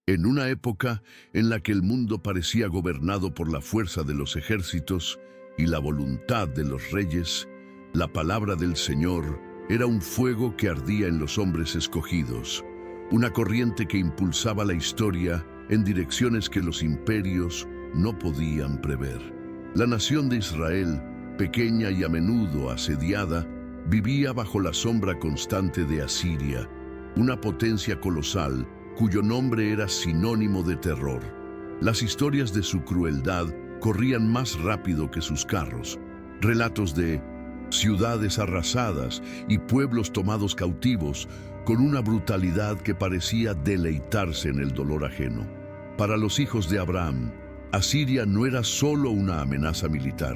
En una época en la que el mundo parecía gobernado por la fuerza de los ejércitos y la voluntad de los reyes, la palabra del Señor era un fuego que ardía en los hombres escogidos, una corriente que impulsaba la historia en direcciones que los imperios no podían prever. La nación de Israel, pequeña y a menudo asediada, vivía bajo la sombra constante de Asiria, una potencia colosal cuyo nombre era sinónimo de terror. Las historias de su crueldad corrían más rápido que sus carros. Relatos de ciudades arrasadas y pueblos tomados cautivos con una brutalidad que parecía deleitarse en el dolor ajeno. Para los hijos de Abraham, Asiria no era solo una amenaza militar,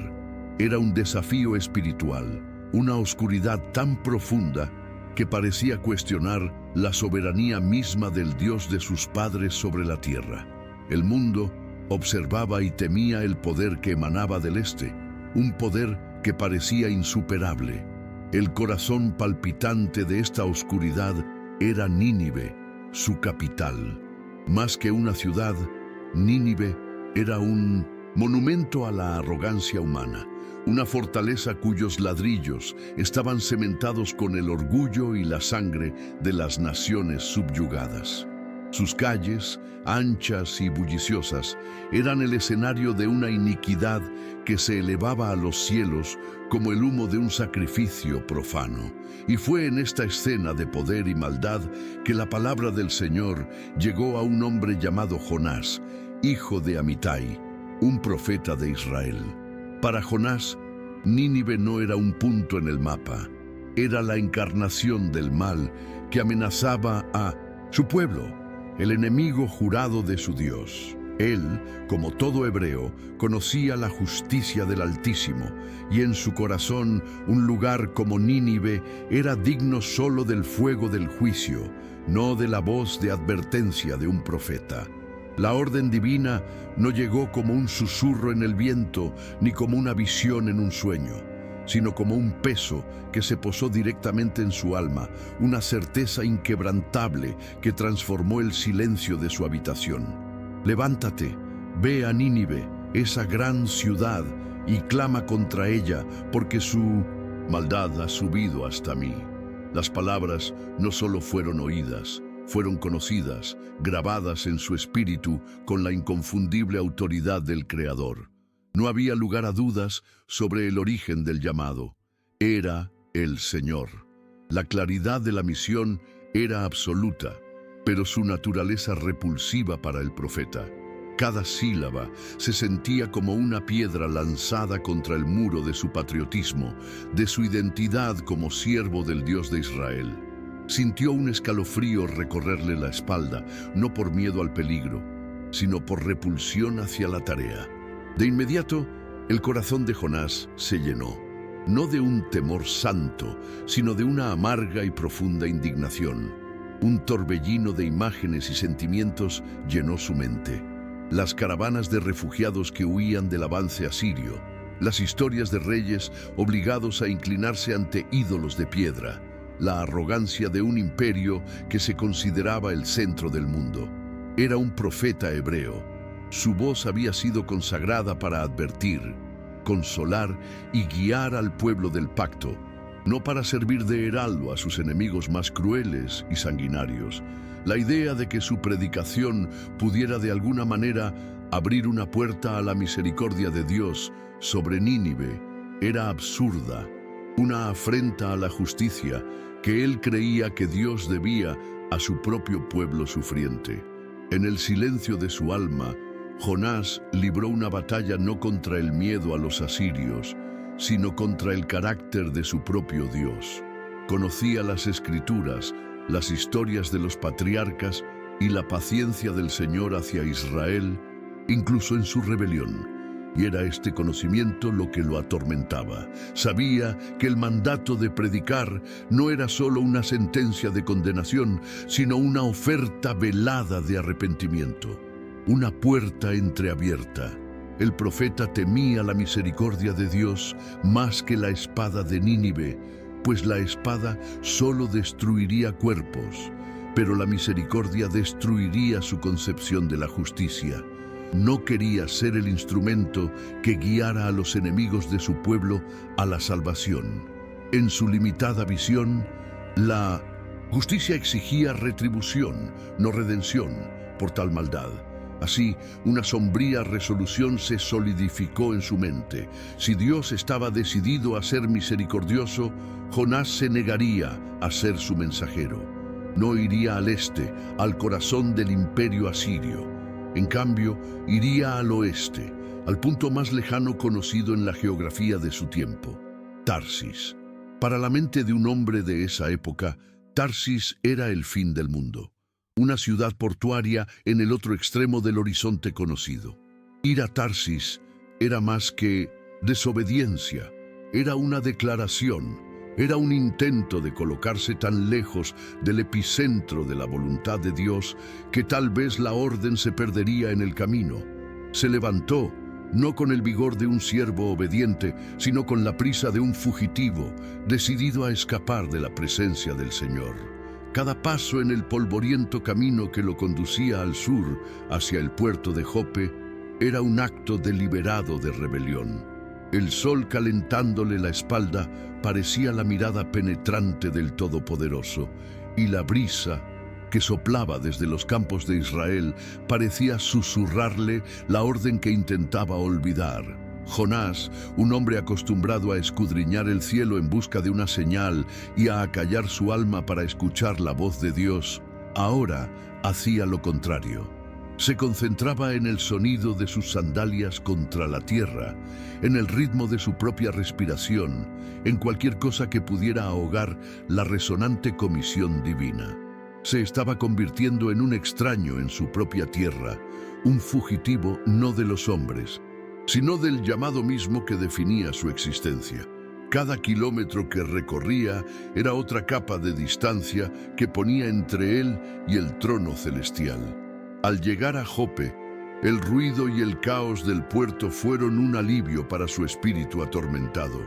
era un desafío espiritual, una oscuridad tan profunda que parecía cuestionar la soberanía misma del Dios de sus padres sobre la tierra. El mundo observaba y temía el poder que emanaba del este, un poder que parecía insuperable. El corazón palpitante de esta oscuridad era Nínive, su capital. Más que una ciudad, Nínive era un monumento a la arrogancia humana, una fortaleza cuyos ladrillos estaban cementados con el orgullo y la sangre de las naciones subyugadas. Sus calles, anchas y bulliciosas, eran el escenario de una iniquidad que se elevaba a los cielos como el humo de un sacrificio profano. Y fue en esta escena de poder y maldad que la palabra del Señor llegó a un hombre llamado Jonás, hijo de Amitai, un profeta de Israel. Para Jonás, Nínive no era un punto en el mapa, era la encarnación del mal que amenazaba a su pueblo, el enemigo jurado de su Dios. Él, como todo hebreo, conocía la justicia del Altísimo, y en su corazón un lugar como Nínive era digno solo del fuego del juicio, no de la voz de advertencia de un profeta. La orden divina no llegó como un susurro en el viento, ni como una visión en un sueño, sino como un peso que se posó directamente en su alma, una certeza inquebrantable que transformó el silencio de su habitación. Levántate, ve a Nínive, esa gran ciudad, y clama contra ella, porque su maldad ha subido hasta mí. Las palabras no solo fueron oídas, fueron conocidas, grabadas en su espíritu con la inconfundible autoridad del Creador. No había lugar a dudas sobre el origen del llamado. Era el Señor. La claridad de la misión era absoluta, pero su naturaleza repulsiva para el profeta. Cada sílaba se sentía como una piedra lanzada contra el muro de su patriotismo, de su identidad como siervo del Dios de Israel. Sintió un escalofrío recorrerle la espalda, no por miedo al peligro, sino por repulsión hacia la tarea. De inmediato, el corazón de Jonás se llenó, no de un temor santo, sino de una amarga y profunda indignación. Un torbellino de imágenes y sentimientos llenó su mente. Las caravanas de refugiados que huían del avance asirio, las historias de reyes obligados a inclinarse ante ídolos de piedra, la arrogancia de un imperio que se consideraba el centro del mundo. Era un profeta hebreo. Su voz había sido consagrada para advertir, consolar y guiar al pueblo del pacto, no para servir de heraldo a sus enemigos más crueles y sanguinarios. La idea de que su predicación pudiera de alguna manera abrir una puerta a la misericordia de Dios sobre Nínive era absurda, una afrenta a la justicia que él creía que Dios debía a su propio pueblo sufriente. En el silencio de su alma, Jonás libró una batalla no contra el miedo a los asirios, sino contra el carácter de su propio Dios. Conocía las Escrituras, las historias de los patriarcas y la paciencia del Señor hacia Israel, incluso en su rebelión. Y era este conocimiento lo que lo atormentaba. Sabía que el mandato de predicar no era solo una sentencia de condenación, sino una oferta velada de arrepentimiento. Una puerta entreabierta. El profeta temía la misericordia de Dios más que la espada de Nínive, pues la espada solo destruiría cuerpos, pero la misericordia destruiría su concepción de la justicia. No quería ser el instrumento que guiara a los enemigos de su pueblo a la salvación. En su limitada visión, la justicia exigía retribución, no redención, por tal maldad. Así, una sombría resolución se solidificó en su mente. Si Dios estaba decidido a ser misericordioso, Jonás se negaría a ser su mensajero. No iría al este, al corazón del imperio asirio. En cambio, iría al oeste, al punto más lejano conocido en la geografía de su tiempo, Tarsis. Para la mente de un hombre de esa época, Tarsis era el fin del mundo, una ciudad portuaria en el otro extremo del horizonte conocido. Ir a Tarsis era más que desobediencia, era una declaración, era un intento de colocarse tan lejos del epicentro de la voluntad de Dios que tal vez la orden se perdería en el camino. Se levantó, no con el vigor de un siervo obediente, sino con la prisa de un fugitivo, decidido a escapar de la presencia del Señor. Cada paso en el polvoriento camino que lo conducía al sur, hacia el puerto de Jope, era un acto deliberado de rebelión. El sol calentándole la espalda parecía la mirada penetrante del Todopoderoso, y la brisa que soplaba desde los campos de Israel parecía susurrarle la orden que intentaba olvidar. Jonás, un hombre acostumbrado a escudriñar el cielo en busca de una señal y a acallar su alma para escuchar la voz de Dios, ahora hacía lo contrario. Se concentraba en el sonido de sus sandalias contra la tierra, en el ritmo de su propia respiración, en cualquier cosa que pudiera ahogar la resonante comisión divina. Se estaba convirtiendo en un extraño en su propia tierra, un fugitivo no de los hombres, sino del llamado mismo que definía su existencia. Cada kilómetro que recorría era otra capa de distancia que ponía entre él y el trono celestial. Al llegar a Jope, el ruido y el caos del puerto fueron un alivio para su espíritu atormentado.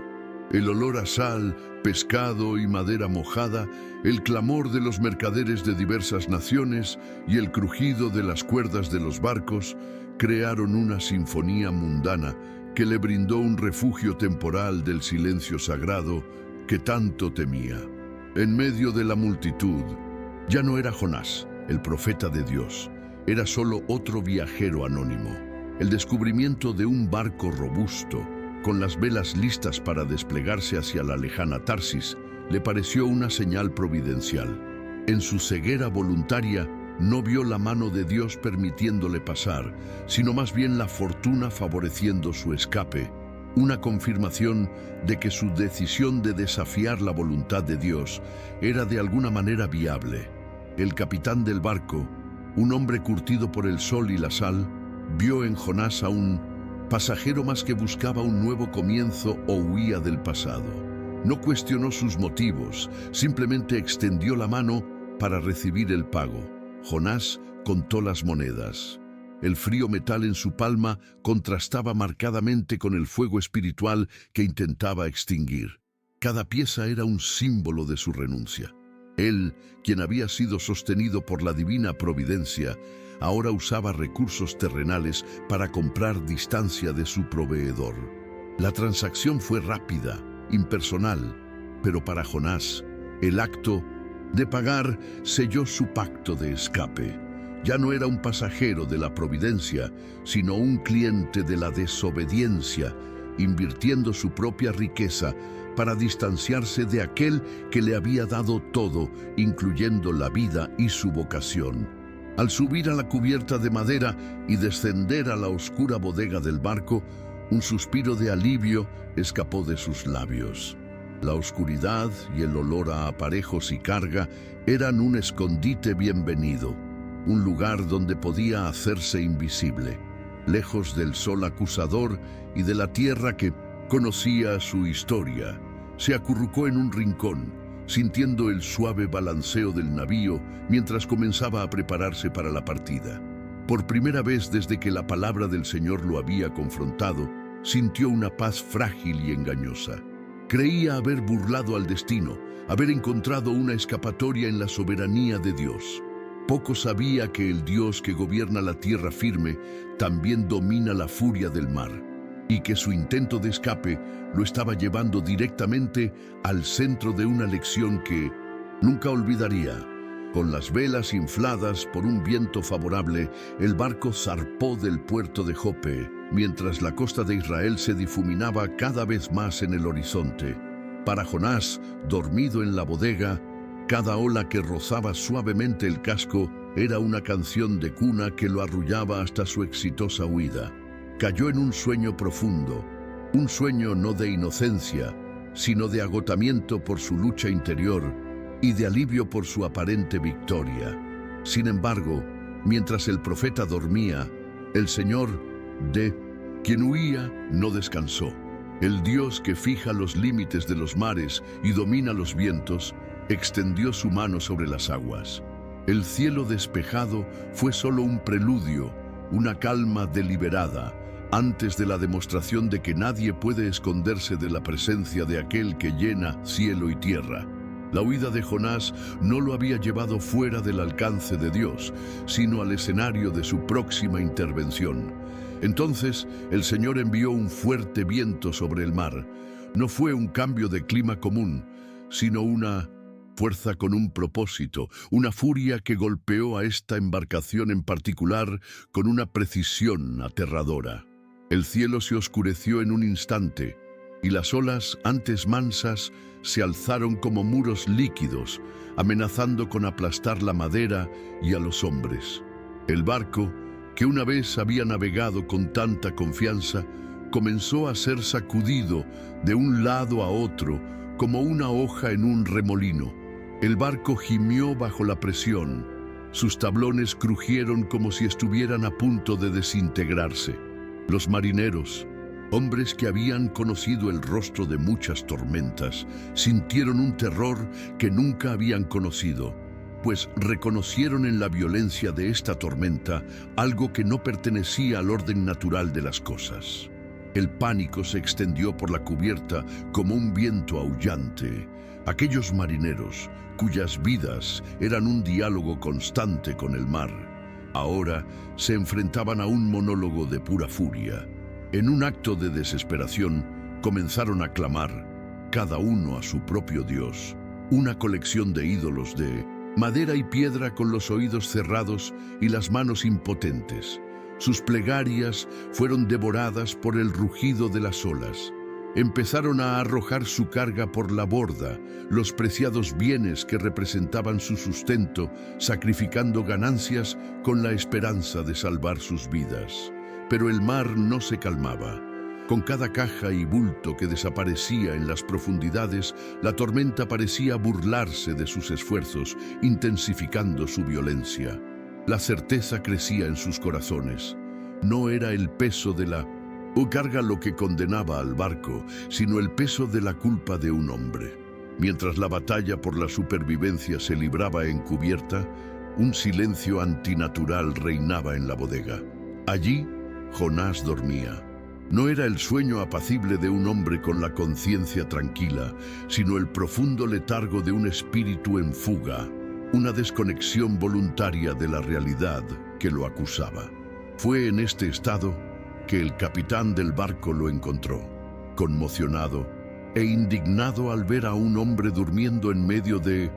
El olor a sal, pescado y madera mojada, el clamor de los mercaderes de diversas naciones y el crujido de las cuerdas de los barcos crearon una sinfonía mundana que le brindó un refugio temporal del silencio sagrado que tanto temía. En medio de la multitud, ya no era Jonás, el profeta de Dios. Era solo otro viajero anónimo. El descubrimiento de un barco robusto, con las velas listas para desplegarse hacia la lejana Tarsis, le pareció una señal providencial. En su ceguera voluntaria, no vio la mano de Dios permitiéndole pasar, sino más bien la fortuna favoreciendo su escape, una confirmación de que su decisión de desafiar la voluntad de Dios era de alguna manera viable. El capitán del barco, un hombre curtido por el sol y la sal, vio en Jonás a un pasajero más que buscaba un nuevo comienzo o huía del pasado. No cuestionó sus motivos, simplemente extendió la mano para recibir el pago. Jonás contó las monedas. El frío metal en su palma contrastaba marcadamente con el fuego espiritual que intentaba extinguir. Cada pieza era un símbolo de su renuncia. Él, quien había sido sostenido por la divina providencia, ahora usaba recursos terrenales para comprar distancia de su proveedor. La transacción fue rápida, impersonal, pero para Jonás, el acto de pagar selló su pacto de escape. Ya no era un pasajero de la providencia, sino un cliente de la desobediencia, invirtiendo su propia riqueza para distanciarse de aquel que le había dado todo, incluyendo la vida y su vocación. Al subir a la cubierta de madera y descender a la oscura bodega del barco, un suspiro de alivio escapó de sus labios. La oscuridad y el olor a aparejos y carga eran un escondite bienvenido, un lugar donde podía hacerse invisible, lejos del sol acusador y de la tierra que conocía su historia. Se acurrucó en un rincón, sintiendo el suave balanceo del navío mientras comenzaba a prepararse para la partida. Por primera vez desde que la palabra del Señor lo había confrontado, sintió una paz frágil y engañosa. Creía haber burlado al destino, haber encontrado una escapatoria en la soberanía de Dios. Poco sabía que el Dios que gobierna la tierra firme también domina la furia del mar, y que su intento de escape lo estaba llevando directamente al centro de una lección que nunca olvidaría. Con las velas infladas por un viento favorable, el barco zarpó del puerto de Jope, mientras la costa de Israel se difuminaba cada vez más en el horizonte. Para Jonás, dormido en la bodega, cada ola que rozaba suavemente el casco era una canción de cuna que lo arrullaba hasta su exitosa huida. Cayó en un sueño profundo, un sueño no de inocencia, sino de agotamiento por su lucha interior y de alivio por su aparente victoria. Sin embargo, mientras el profeta dormía, el Señor, de quien huía, no descansó. El Dios que fija los límites de los mares y domina los vientos, extendió su mano sobre las aguas. El cielo despejado fue solo un preludio, una calma deliberada, antes de la demostración de que nadie puede esconderse de la presencia de aquel que llena cielo y tierra. La huida de Jonás no lo había llevado fuera del alcance de Dios, sino al escenario de su próxima intervención. Entonces, el Señor envió un fuerte viento sobre el mar. No fue un cambio de clima común, sino una fuerza con un propósito, una furia que golpeó a esta embarcación en particular con una precisión aterradora. El cielo se oscureció en un instante, y las olas, antes mansas, se alzaron como muros líquidos, amenazando con aplastar la madera y a los hombres. El barco, que una vez había navegado con tanta confianza, comenzó a ser sacudido de un lado a otro como una hoja en un remolino. El barco gimió bajo la presión. Sus tablones crujieron como si estuvieran a punto de desintegrarse. Los marineros, hombres que habían conocido el rostro de muchas tormentas, sintieron un terror que nunca habían conocido, pues reconocieron en la violencia de esta tormenta algo que no pertenecía al orden natural de las cosas. El pánico se extendió por la cubierta como un viento aullante. Aquellos marineros, cuyas vidas eran un diálogo constante con el mar, ahora se enfrentaban a un monólogo de pura furia. En un acto de desesperación, comenzaron a clamar, cada uno a su propio Dios, una colección de ídolos de madera y piedra con los oídos cerrados y las manos impotentes. Sus plegarias fueron devoradas por el rugido de las olas. Empezaron a arrojar su carga por la borda, los preciados bienes que representaban su sustento, sacrificando ganancias con la esperanza de salvar sus vidas. Pero el mar no se calmaba. Con cada caja y bulto que desaparecía en las profundidades, la tormenta parecía burlarse de sus esfuerzos, intensificando su violencia. La certeza crecía en sus corazones. No era el peso de la carga lo que condenaba al barco, sino el peso de la culpa de un hombre. Mientras la batalla por la supervivencia se libraba en cubierta, un silencio antinatural reinaba en la bodega. Allí, Jonás dormía. No era el sueño apacible de un hombre con la conciencia tranquila, sino el profundo letargo de un espíritu en fuga, una desconexión voluntaria de la realidad que lo acusaba. Fue en este estado que el capitán del barco lo encontró, conmocionado e indignado al ver a un hombre durmiendo en medio de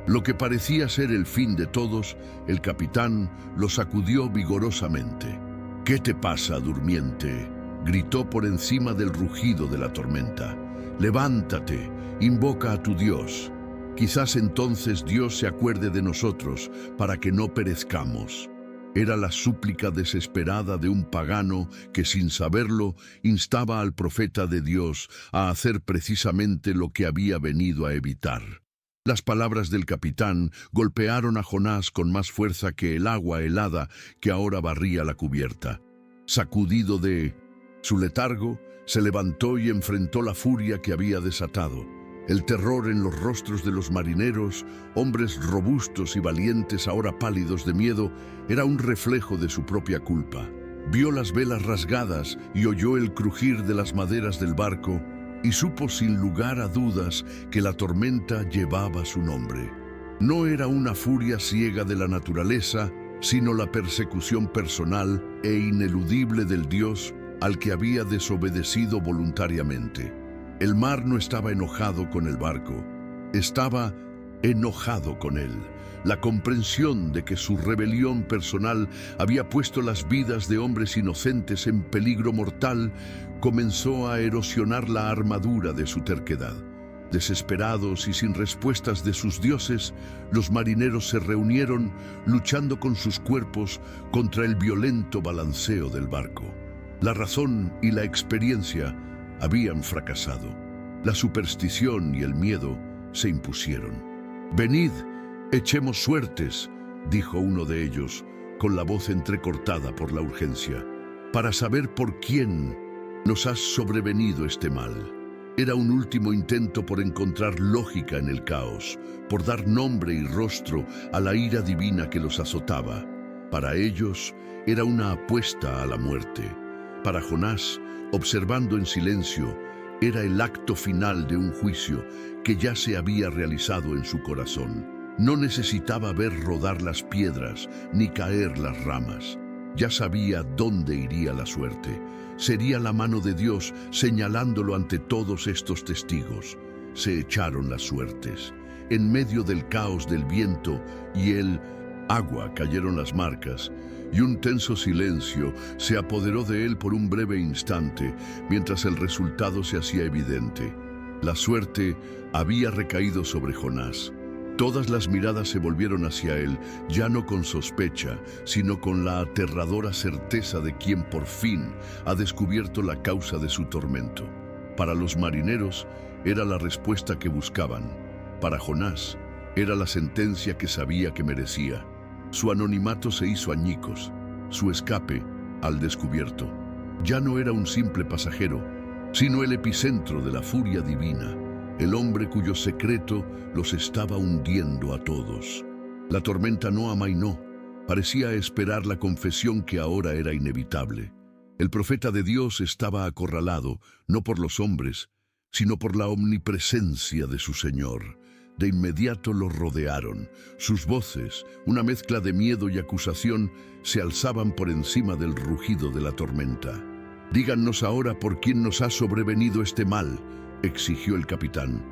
lo que parecía ser el fin de todos. El capitán lo sacudió vigorosamente. «¿Qué te pasa, durmiente?», gritó por encima del rugido de la tormenta. «Levántate, invoca a tu Dios. Quizás entonces Dios se acuerde de nosotros para que no perezcamos». Era la súplica desesperada de un pagano que, sin saberlo, instaba al profeta de Dios a hacer precisamente lo que había venido a evitar. Las palabras del capitán golpearon a Jonás con más fuerza que el agua helada que ahora barría la cubierta. Sacudido de su letargo, se levantó y enfrentó la furia que había desatado. El terror en los rostros de los marineros, hombres robustos y valientes ahora pálidos de miedo, era un reflejo de su propia culpa. Vio las velas rasgadas y oyó el crujir de las maderas del barco y supo sin lugar a dudas que la tormenta llevaba su nombre. No era una furia ciega de la naturaleza, sino la persecución personal e ineludible del Dios al que había desobedecido voluntariamente. El mar no estaba enojado con el barco, estaba enojado con él. La comprensión de que su rebelión personal había puesto las vidas de hombres inocentes en peligro mortal comenzó a erosionar la armadura de su terquedad. Desesperados y sin respuestas de sus dioses, los marineros se reunieron luchando con sus cuerpos contra el violento balanceo del barco. La razón y la experiencia habían fracasado. La superstición y el miedo se impusieron. «Venid, echemos suertes», dijo uno de ellos, con la voz entrecortada por la urgencia, «para saber por quién nos ha sobrevenido este mal». Era un último intento por encontrar lógica en el caos, por dar nombre y rostro a la ira divina que los azotaba. Para ellos era una apuesta a la muerte. Para Jonás, observando en silencio, era el acto final de un juicio que ya se había realizado en su corazón. No necesitaba ver rodar las piedras ni caer las ramas. Ya sabía dónde iría la suerte. Sería la mano de Dios señalándolo ante todos estos testigos. Se echaron las suertes. En medio del caos del viento y el agua cayeron las marcas, y un tenso silencio se apoderó de él por un breve instante, mientras el resultado se hacía evidente. La suerte había recaído sobre Jonás. Todas las miradas se volvieron hacia él, ya no con sospecha, sino con la aterradora certeza de quien por fin ha descubierto la causa de su tormento. Para los marineros era la respuesta que buscaban. Para Jonás era la sentencia que sabía que merecía. Su anonimato se hizo añicos, su escape al descubierto. Ya no era un simple pasajero, sino el epicentro de la furia divina. El hombre cuyo secreto los estaba hundiendo a todos. La tormenta no amainó, parecía esperar la confesión que ahora era inevitable. El profeta de Dios estaba acorralado, no por los hombres, sino por la omnipresencia de su Señor. De inmediato lo rodearon. Sus voces, una mezcla de miedo y acusación, se alzaban por encima del rugido de la tormenta. «Díganos ahora por quién nos ha sobrevenido este mal», exigió el capitán.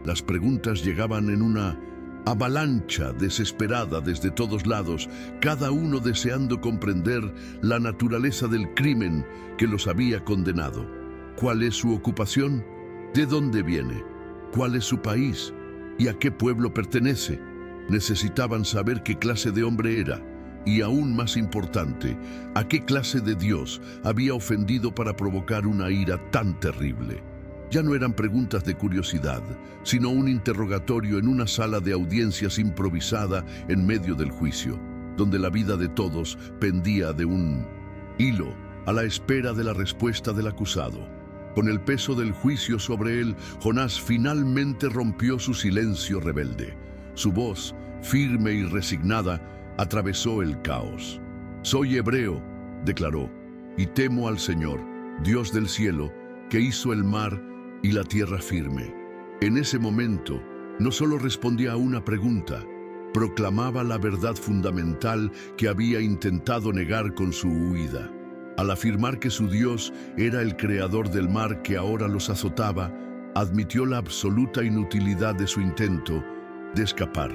Las preguntas llegaban en una avalancha desesperada desde todos lados, cada uno deseando comprender la naturaleza del crimen que los había condenado. ¿Cuál es su ocupación? ¿De dónde viene? ¿Cuál es su país? ¿Y a qué pueblo pertenece? Necesitaban saber qué clase de hombre era, y aún más importante, a qué clase de Dios había ofendido para provocar una ira tan terrible. Ya no eran preguntas de curiosidad, sino un interrogatorio en una sala de audiencias improvisada en medio del juicio, donde la vida de todos pendía de un hilo, a la espera de la respuesta del acusado. Con el peso del juicio sobre él, Jonás finalmente rompió su silencio rebelde. Su voz, firme y resignada, atravesó el caos. «Soy hebreo», declaró, «y temo al Señor, Dios del cielo, que hizo el mar y la tierra firme». En ese momento, no solo respondía a una pregunta, proclamaba la verdad fundamental que había intentado negar con su huida. Al afirmar que su Dios era el creador del mar que ahora los azotaba, admitió la absoluta inutilidad de su intento de escapar.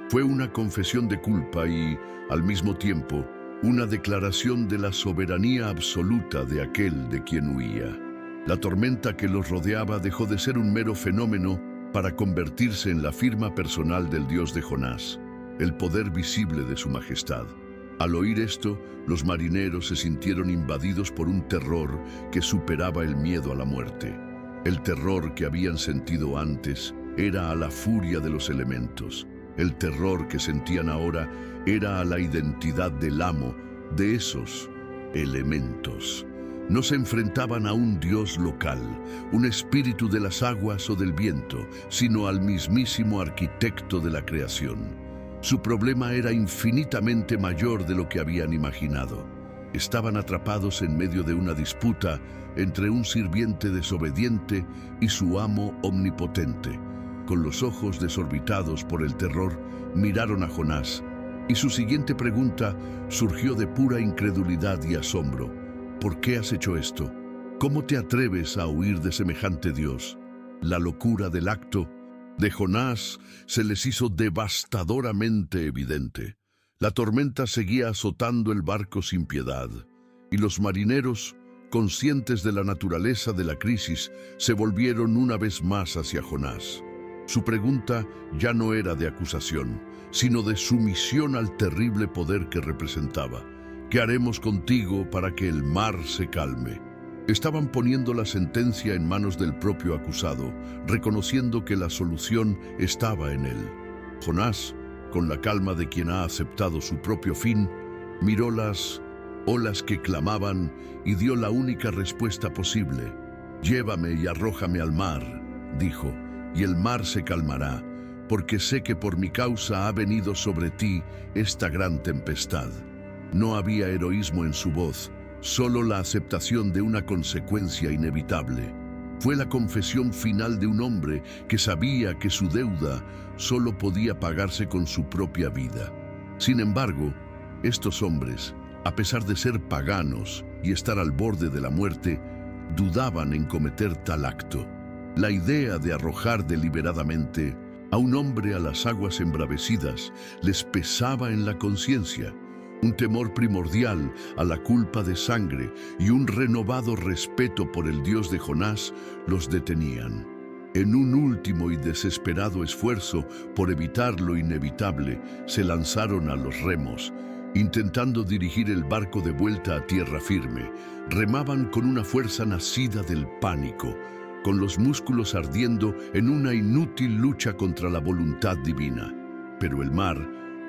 Fue una confesión de culpa y, al mismo tiempo, una declaración de la soberanía absoluta de aquel de quien huía. La tormenta que los rodeaba dejó de ser un mero fenómeno para convertirse en la firma personal del Dios de Jonás, el poder visible de su majestad. Al oír esto, los marineros se sintieron invadidos por un terror que superaba el miedo a la muerte. El terror que habían sentido antes era a la furia de los elementos. El terror que sentían ahora era a la identidad del amo de esos elementos. No se enfrentaban a un dios local, un espíritu de las aguas o del viento, sino al mismísimo arquitecto de la creación. Su problema era infinitamente mayor de lo que habían imaginado. Estaban atrapados en medio de una disputa entre un sirviente desobediente y su amo omnipotente. Con los ojos desorbitados por el terror, miraron a Jonás, y su siguiente pregunta surgió de pura incredulidad y asombro. ¿Por qué has hecho esto? ¿Cómo te atreves a huir de semejante Dios? La locura del acto de Jonás se les hizo devastadoramente evidente. La tormenta seguía azotando el barco sin piedad, y los marineros, conscientes de la naturaleza de la crisis, se volvieron una vez más hacia Jonás. Su pregunta ya no era de acusación, sino de sumisión al terrible poder que representaba. ¿Qué haremos contigo para que el mar se calme? Estaban poniendo la sentencia en manos del propio acusado, reconociendo que la solución estaba en él. Jonás, con la calma de quien ha aceptado su propio fin, miró las olas que clamaban y dio la única respuesta posible. «Llévame y arrójame al mar», dijo, «y el mar se calmará, porque sé que por mi causa ha venido sobre ti esta gran tempestad». No había heroísmo en su voz, solo la aceptación de una consecuencia inevitable. Fue la confesión final de un hombre que sabía que su deuda solo podía pagarse con su propia vida. Sin embargo, estos hombres, a pesar de ser paganos y estar al borde de la muerte, dudaban en cometer tal acto. La idea de arrojar deliberadamente a un hombre a las aguas embravecidas les pesaba en la conciencia. Un temor primordial a la culpa de sangre y un renovado respeto por el Dios de Jonás los detenían. En un último y desesperado esfuerzo por evitar lo inevitable, se lanzaron a los remos, intentando dirigir el barco de vuelta a tierra firme. Remaban con una fuerza nacida del pánico, con los músculos ardiendo en una inútil lucha contra la voluntad divina. Pero el mar,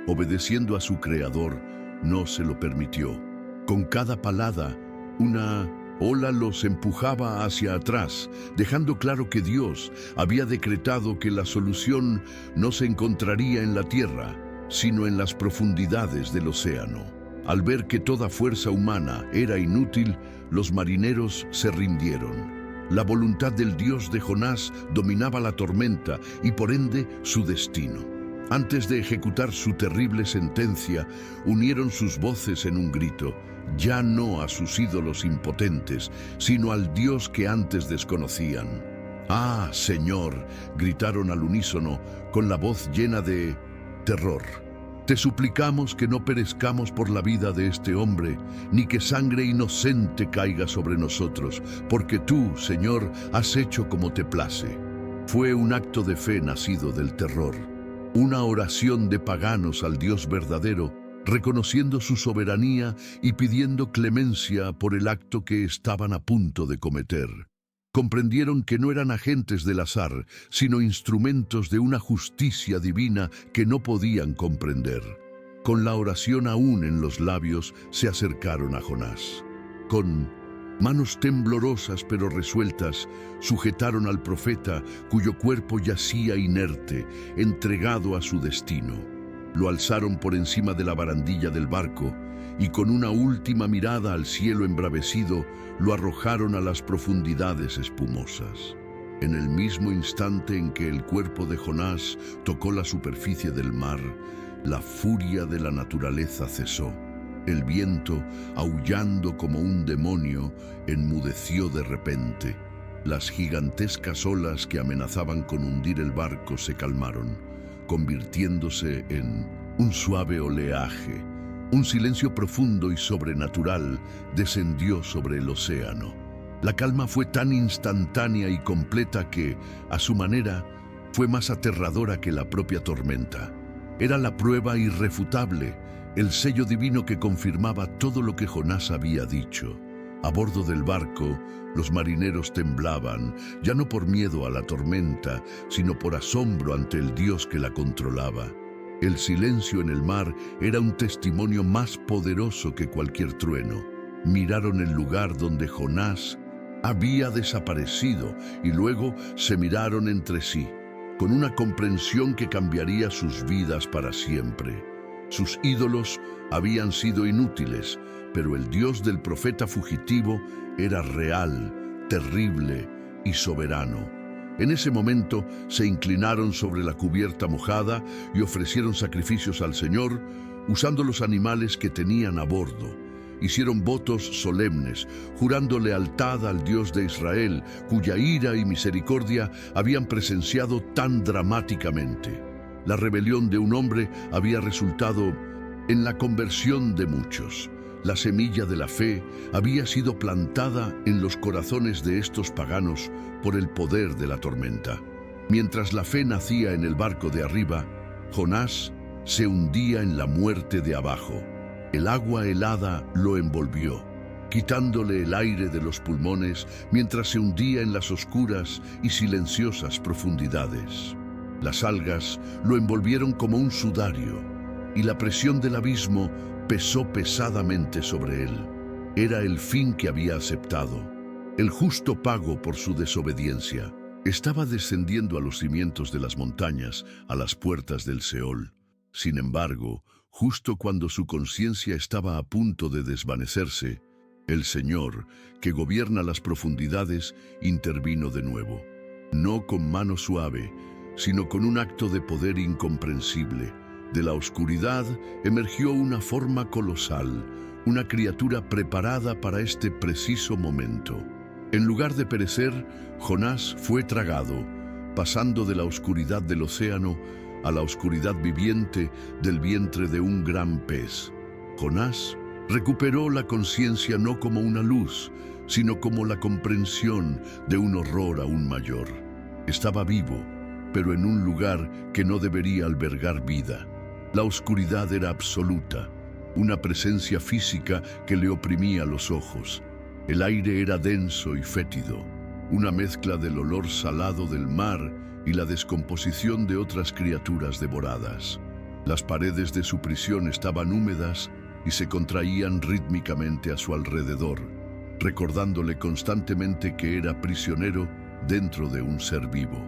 obedeciendo a su creador, no se lo permitió. Con cada palada, una ola los empujaba hacia atrás, dejando claro que Dios había decretado que la solución no se encontraría en la tierra, sino en las profundidades del océano. Al ver que toda fuerza humana era inútil, los marineros se rindieron. La voluntad del Dios de Jonás dominaba la tormenta y por ende su destino. Antes de ejecutar su terrible sentencia, unieron sus voces en un grito, ya no a sus ídolos impotentes, sino al Dios que antes desconocían. «¡Ah, Señor!», gritaron al unísono, con la voz llena de terror. «Te suplicamos que no perezcamos por la vida de este hombre, ni que sangre inocente caiga sobre nosotros, porque tú, Señor, has hecho como te place». Fue un acto de fe nacido del terror. Una oración de paganos al Dios verdadero, reconociendo su soberanía y pidiendo clemencia por el acto que estaban a punto de cometer. Comprendieron que no eran agentes del azar, sino instrumentos de una justicia divina que no podían comprender. Con la oración aún en los labios, se acercaron a Jonás. Con manos temblorosas pero resueltas, sujetaron al profeta, cuyo cuerpo yacía inerte, entregado a su destino. Lo alzaron por encima de la barandilla del barco y con una última mirada al cielo embravecido, lo arrojaron a las profundidades espumosas. En el mismo instante en que el cuerpo de Jonás tocó la superficie del mar, la furia de la naturaleza cesó. El viento, aullando como un demonio, enmudeció de repente. Las gigantescas olas que amenazaban con hundir el barco se calmaron, convirtiéndose en un suave oleaje. Un silencio profundo y sobrenatural descendió sobre el océano. La calma fue tan instantánea y completa que, a su manera, fue más aterradora que la propia tormenta. Era la prueba irrefutable, el sello divino que confirmaba todo lo que Jonás había dicho. A bordo del barco, los marineros temblaban, ya no por miedo a la tormenta, sino por asombro ante el Dios que la controlaba. El silencio en el mar era un testimonio más poderoso que cualquier trueno. Miraron el lugar donde Jonás había desaparecido y luego se miraron entre sí, con una comprensión que cambiaría sus vidas para siempre. Sus ídolos habían sido inútiles, pero el Dios del profeta fugitivo era real, terrible y soberano. En ese momento se inclinaron sobre la cubierta mojada y ofrecieron sacrificios al Señor usando los animales que tenían a bordo. Hicieron votos solemnes, jurando lealtad al Dios de Israel, cuya ira y misericordia habían presenciado tan dramáticamente. La rebelión de un hombre había resultado en la conversión de muchos. La semilla de la fe había sido plantada en los corazones de estos paganos por el poder de la tormenta. Mientras la fe nacía en el barco de arriba, Jonás se hundía en la muerte de abajo. El agua helada lo envolvió, quitándole el aire de los pulmones mientras se hundía en las oscuras y silenciosas profundidades. Las algas lo envolvieron como un sudario, y la presión del abismo pesó pesadamente sobre él. Era el fin que había aceptado, el justo pago por su desobediencia. Estaba descendiendo a los cimientos de las montañas, a las puertas del Seol. Sin embargo, justo cuando su conciencia estaba a punto de desvanecerse, el Señor, que gobierna las profundidades, intervino de nuevo. No con mano suave, sino con un acto de poder incomprensible. De la oscuridad emergió una forma colosal, una criatura preparada para este preciso momento. En lugar de perecer, Jonás fue tragado, pasando de la oscuridad del océano a la oscuridad viviente del vientre de un gran pez. Jonás recuperó la conciencia no como una luz, sino como la comprensión de un horror aún mayor. Estaba vivo, pero en un lugar que no debería albergar vida. La oscuridad era absoluta, una presencia física que le oprimía los ojos. El aire era denso y fétido, una mezcla del olor salado del mar y la descomposición de otras criaturas devoradas. Las paredes de su prisión estaban húmedas y se contraían rítmicamente a su alrededor, recordándole constantemente que era prisionero dentro de un ser vivo.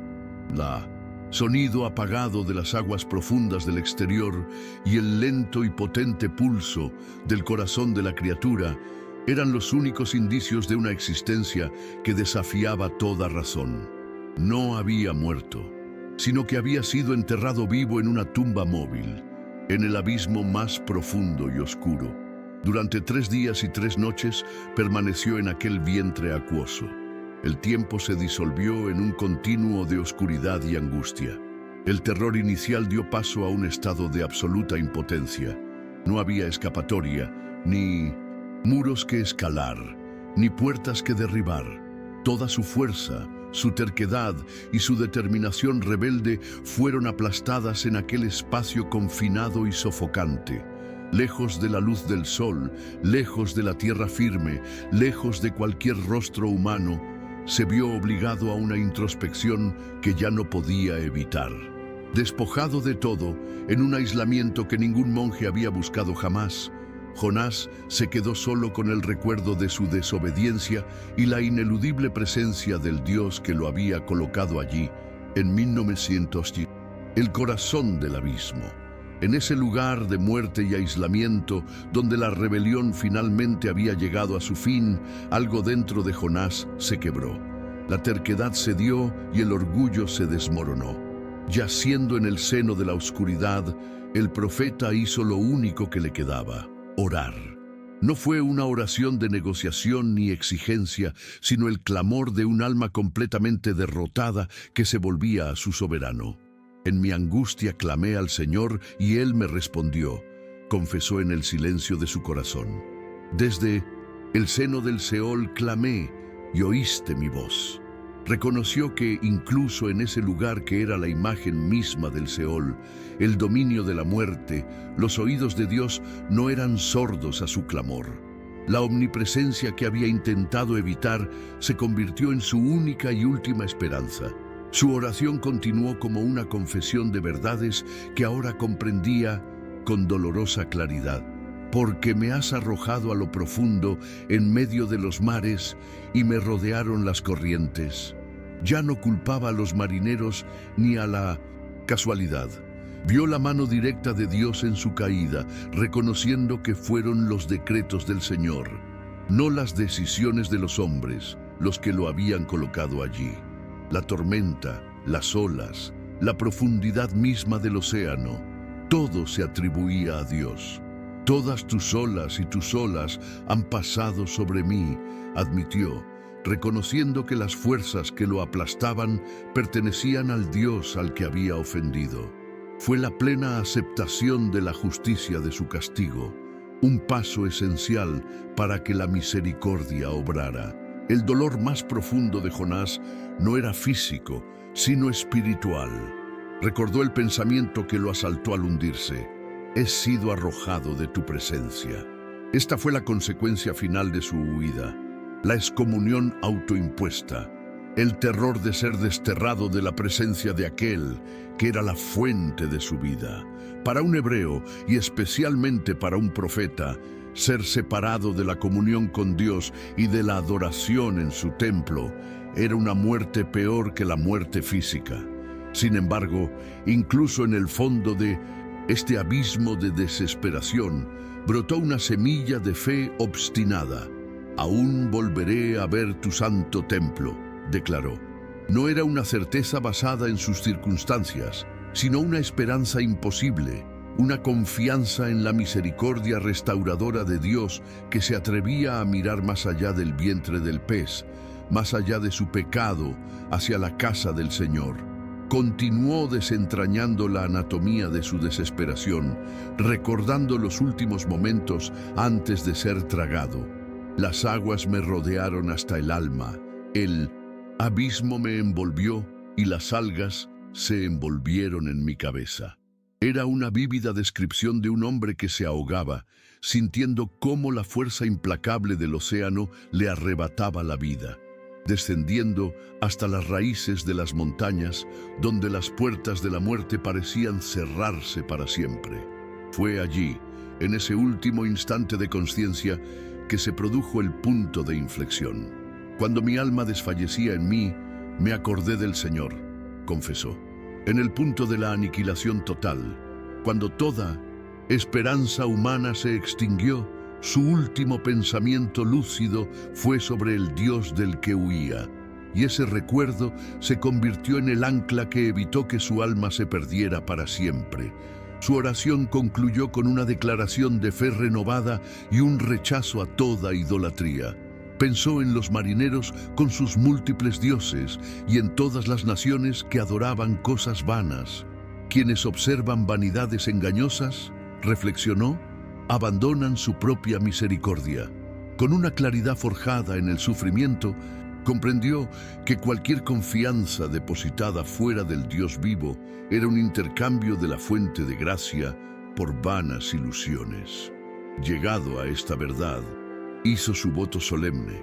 Sonido apagado de las aguas profundas del exterior y el lento y potente pulso del corazón de la criatura eran los únicos indicios de una existencia que desafiaba toda razón. No había muerto, sino que había sido enterrado vivo en una tumba móvil, en el abismo más profundo y oscuro. Durante 3 días y 3 noches permaneció en aquel vientre acuoso. El tiempo se disolvió en un continuo de oscuridad y angustia. El terror inicial dio paso a un estado de absoluta impotencia. No había escapatoria, ni muros que escalar, ni puertas que derribar. Toda su fuerza, su terquedad y su determinación rebelde fueron aplastadas en aquel espacio confinado y sofocante. Lejos de la luz del sol, lejos de la tierra firme, lejos de cualquier rostro humano, se vio obligado a una introspección que ya no podía evitar. Despojado de todo, en un aislamiento que ningún monje había buscado jamás, Jonás se quedó solo con el recuerdo de su desobediencia y la ineludible presencia del Dios que lo había colocado allí, en 1910, el corazón del abismo. En ese lugar de muerte y aislamiento, donde la rebelión finalmente había llegado a su fin, algo dentro de Jonás se quebró. La terquedad cedió y el orgullo se desmoronó. Yaciendo en el seno de la oscuridad, el profeta hizo lo único que le quedaba: orar. No fue una oración de negociación ni exigencia, sino el clamor de un alma completamente derrotada que se volvía a su soberano. En mi angustia clamé al Señor y Él me respondió, confesó en el silencio de su corazón. Desde el seno del Seol clamé y oíste mi voz. Reconoció que incluso en ese lugar que era la imagen misma del Seol, el dominio de la muerte, los oídos de Dios no eran sordos a su clamor. La omnipresencia que había intentado evitar se convirtió en su única y última esperanza. Su oración continuó como una confesión de verdades que ahora comprendía con dolorosa claridad. Porque me has arrojado a lo profundo en medio de los mares y me rodearon las corrientes. Ya no culpaba a los marineros ni a la casualidad. Vio la mano directa de Dios en su caída, reconociendo que fueron los decretos del Señor, no las decisiones de los hombres, los que lo habían colocado allí. la tormenta, las olas, la profundidad misma del océano, todo se atribuía a Dios. Todas tus olas y tus olas han pasado sobre mí, admitió, reconociendo que las fuerzas que lo aplastaban pertenecían al Dios al que había ofendido. Fue la plena aceptación de la justicia de su castigo, un paso esencial para que la misericordia obrara. El dolor más profundo de Jonás no era físico, sino espiritual. Recordó el pensamiento que lo asaltó al hundirse: he sido arrojado de tu presencia. Esta fue la consecuencia final de su huida, la excomunión autoimpuesta, el terror de ser desterrado de la presencia de aquel que era la fuente de su vida. Para un hebreo, y especialmente para un profeta, ser separado de la comunión con Dios y de la adoración en su templo era una muerte peor que la muerte física. Sin embargo, incluso en el fondo de este abismo de desesperación, brotó una semilla de fe obstinada. Aún volveré a ver tu santo templo, declaró. No era una certeza basada en sus circunstancias, sino una esperanza imposible, una confianza en la misericordia restauradora de Dios que se atrevía a mirar más allá del vientre del pez, más allá de su pecado, hacia la casa del Señor. Continuó desentrañando la anatomía de su desesperación, recordando los últimos momentos antes de ser tragado. Las aguas me rodearon hasta el alma, el abismo me envolvió y las algas se envolvieron en mi cabeza. Era una vívida descripción de un hombre que se ahogaba, sintiendo cómo la fuerza implacable del océano le arrebataba la vida, descendiendo hasta las raíces de las montañas, donde las puertas de la muerte parecían cerrarse para siempre. Fue allí, en ese último instante de conciencia, que se produjo el punto de inflexión. Cuando mi alma desfallecía en mí, me acordé del Señor, confesó. En el punto de la aniquilación total, cuando toda esperanza humana se extinguió, su último pensamiento lúcido fue sobre el Dios del que huía, y ese recuerdo se convirtió en el ancla que evitó que su alma se perdiera para siempre. Su oración concluyó con una declaración de fe renovada y un rechazo a toda idolatría. Pensó en los marineros con sus múltiples dioses y en todas las naciones que adoraban cosas vanas. Quienes observan vanidades engañosas, reflexionó, abandonan su propia misericordia. Con una claridad forjada en el sufrimiento, comprendió que cualquier confianza depositada fuera del Dios vivo era un intercambio de la fuente de gracia por vanas ilusiones. Llegado a esta verdad, hizo su voto solemne,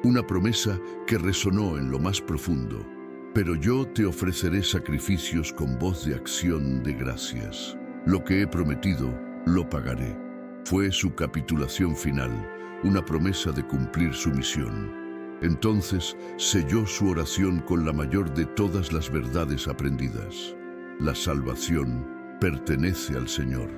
una promesa que resonó en lo más profundo. Pero yo te ofreceré sacrificios con voz de acción de gracias. Lo que he prometido, lo pagaré. Fue su capitulación final, una promesa de cumplir su misión. Entonces selló su oración con la mayor de todas las verdades aprendidas. La salvación pertenece al Señor.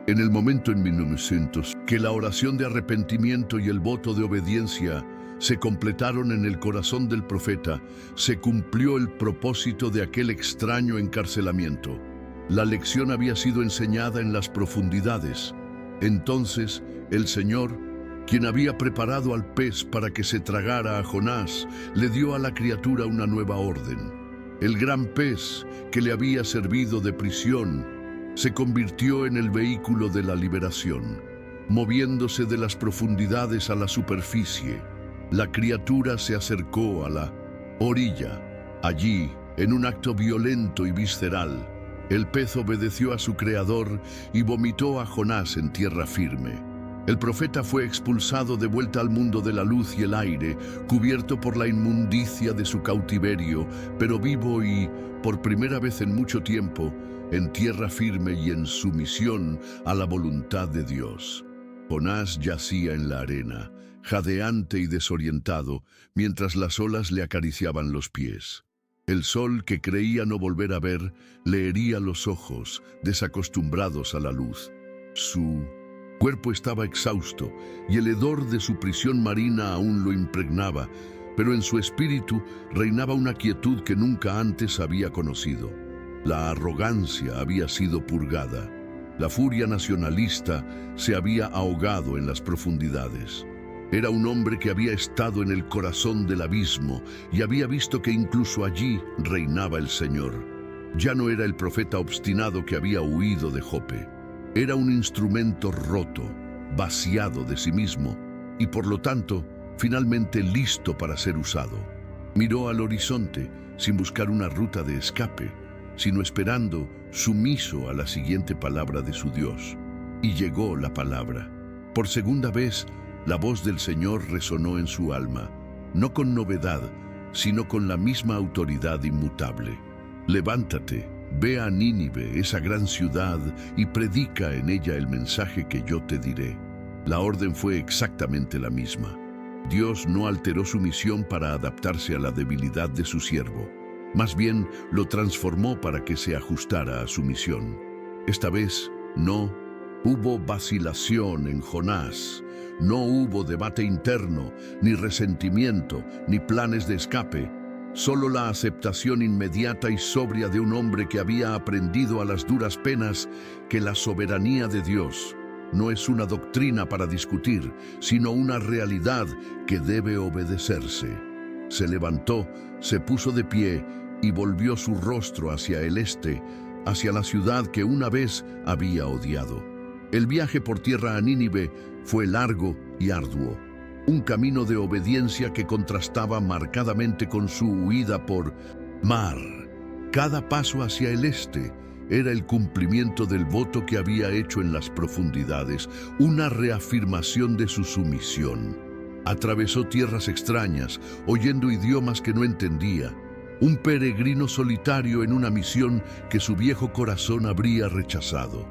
En el momento en 1900 que la oración de arrepentimiento y el voto de obediencia se completaron en el corazón del profeta, se cumplió el propósito de aquel extraño encarcelamiento. La lección había sido enseñada en las profundidades. Entonces el Señor, quien había preparado al pez para que se tragara a Jonás, le dio a la criatura una nueva orden. El gran pez que le había servido de prisión se convirtió en el vehículo de la liberación. Moviéndose de las profundidades a la superficie, la criatura se acercó a la orilla. Allí, en un acto violento y visceral, el pez obedeció a su creador y vomitó a Jonás en tierra firme. El profeta fue expulsado de vuelta al mundo de la luz y el aire, cubierto por la inmundicia de su cautiverio, pero vivo y, por primera vez en mucho tiempo, en tierra firme y en sumisión a la voluntad de Dios. Jonás yacía en la arena, jadeante y desorientado, mientras las olas le acariciaban los pies. El sol, que creía no volver a ver, le hería los ojos, desacostumbrados a la luz. Su cuerpo estaba exhausto y el hedor de su prisión marina aún lo impregnaba, pero en su espíritu reinaba una quietud que nunca antes había conocido. La arrogancia había sido purgada. La furia nacionalista se había ahogado en las profundidades. Era un hombre que había estado en el corazón del abismo y había visto que incluso allí reinaba el Señor. Ya no era el profeta obstinado que había huido de Jope. Era un instrumento roto, vaciado de sí mismo y por lo tanto, finalmente listo para ser usado. Miró al horizonte sin buscar una ruta de escape, sino esperando, sumiso a la siguiente palabra de su Dios. Y llegó la palabra. Por segunda vez, la voz del Señor resonó en su alma, no con novedad, sino con la misma autoridad inmutable. Levántate, ve a Nínive, esa gran ciudad, y predica en ella el mensaje que yo te diré. La orden fue exactamente la misma. Dios no alteró su misión para adaptarse a la debilidad de su siervo. Más bien, lo transformó para que se ajustara a su misión. Esta vez, no hubo vacilación en Jonás. No hubo debate interno, ni resentimiento, ni planes de escape. Solo la aceptación inmediata y sobria de un hombre que había aprendido a las duras penas que la soberanía de Dios no es una doctrina para discutir, sino una realidad que debe obedecerse. Se levantó, se puso de pie y volvió su rostro hacia el este, hacia la ciudad que una vez había odiado. El viaje por tierra a Nínive fue largo y arduo, un camino de obediencia que contrastaba marcadamente con su huida por mar. Cada paso hacia el este era el cumplimiento del voto que había hecho en las profundidades, una reafirmación de su sumisión. Atravesó tierras extrañas, oyendo idiomas que no entendía, un peregrino solitario en una misión que su viejo corazón habría rechazado.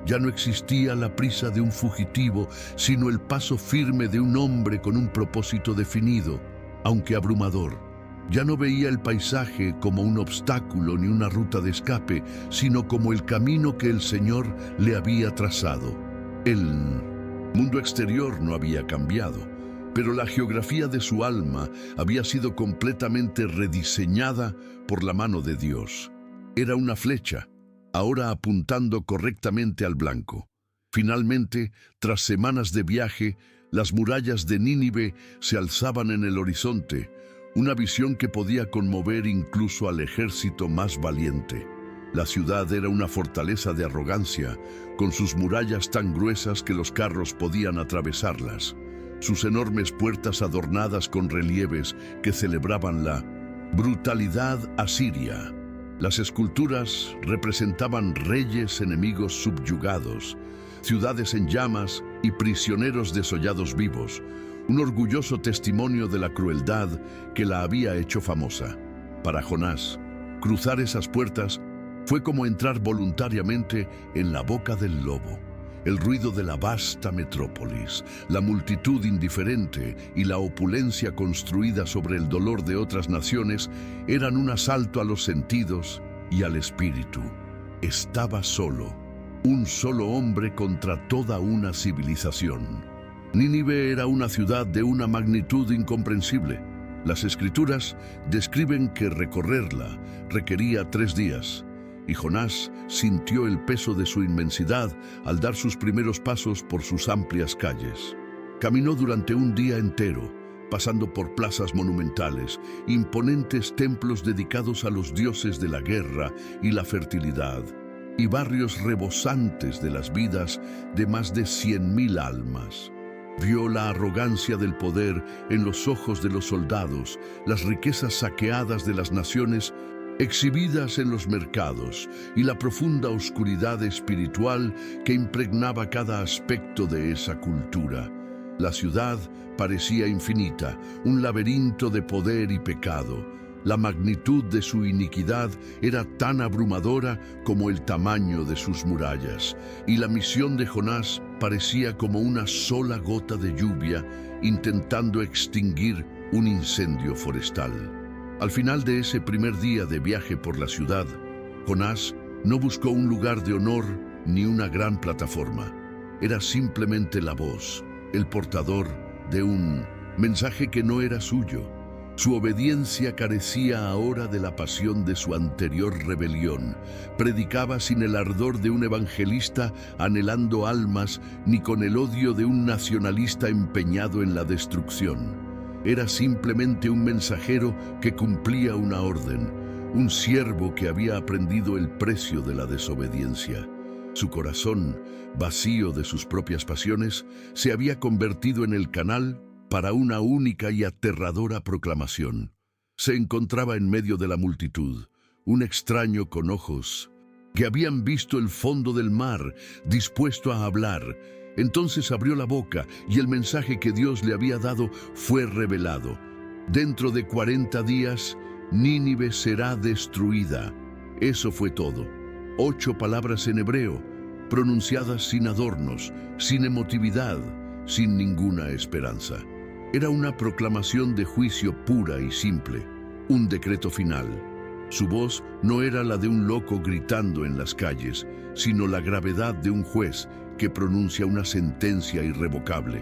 Ya no existía la prisa de un fugitivo, sino el paso firme de un hombre con un propósito definido, aunque abrumador. Ya no veía el paisaje como un obstáculo ni una ruta de escape, sino como el camino que el Señor le había trazado. El mundo exterior no había cambiado, pero la geografía de su alma había sido completamente rediseñada por la mano de Dios. Era una flecha, ahora apuntando correctamente al blanco. Finalmente, tras semanas de viaje, las murallas de Nínive se alzaban en el horizonte, una visión que podía conmover incluso al ejército más valiente. La ciudad era una fortaleza de arrogancia, con sus murallas tan gruesas que los carros podían atravesarlas, sus enormes puertas adornadas con relieves que celebraban la brutalidad asiria. Las esculturas representaban reyes enemigos subyugados, ciudades en llamas y prisioneros desollados vivos, un orgulloso testimonio de la crueldad que la había hecho famosa. Para Jonás, cruzar esas puertas fue como entrar voluntariamente en la boca del lobo. El ruido de la vasta metrópolis, la multitud indiferente y la opulencia construida sobre el dolor de otras naciones eran un asalto a los sentidos y al espíritu. Estaba solo, un solo hombre contra toda una civilización. Nínive era una ciudad de una magnitud incomprensible. Las Escrituras describen que recorrerla requería 3 días. Y Jonás sintió el peso de su inmensidad al dar sus primeros pasos por sus amplias calles. Caminó durante un día entero, pasando por plazas monumentales, imponentes templos dedicados a los dioses de la guerra y la fertilidad, y barrios rebosantes de las vidas de más de 100.000 almas. Vio la arrogancia del poder en los ojos de los soldados, las riquezas saqueadas de las naciones exhibidas en los mercados y la profunda oscuridad espiritual que impregnaba cada aspecto de esa cultura. La ciudad parecía infinita, un laberinto de poder y pecado. La magnitud de su iniquidad era tan abrumadora como el tamaño de sus murallas, y la misión de Jonás parecía como una sola gota de lluvia intentando extinguir un incendio forestal. Al final de ese primer día de viaje por la ciudad, Jonás no buscó un lugar de honor ni una gran plataforma. Era simplemente la voz, el portador de un mensaje que no era suyo, Su obediencia carecía ahora de la pasión de su anterior rebelión. Predicaba sin el ardor de un evangelista anhelando almas, ni con el odio de un nacionalista empeñado en la destrucción. Era simplemente un mensajero que cumplía una orden, un siervo que había aprendido el precio de la desobediencia. Su corazón, vacío de sus propias pasiones, se había convertido en el canal para una única y aterradora proclamación. Se encontraba en medio de la multitud, un extraño con ojos, que habían visto el fondo del mar, dispuesto a hablar. Entonces abrió la boca y el mensaje que Dios le había dado fue revelado. Dentro de 40 días, Nínive será destruida. Eso fue todo. 8 palabras en hebreo, pronunciadas sin adornos, sin emotividad, sin ninguna esperanza. Era una proclamación de juicio pura y simple, un decreto final. Su voz no era la de un loco gritando en las calles, sino la gravedad de un juez que pronuncia una sentencia irrevocable.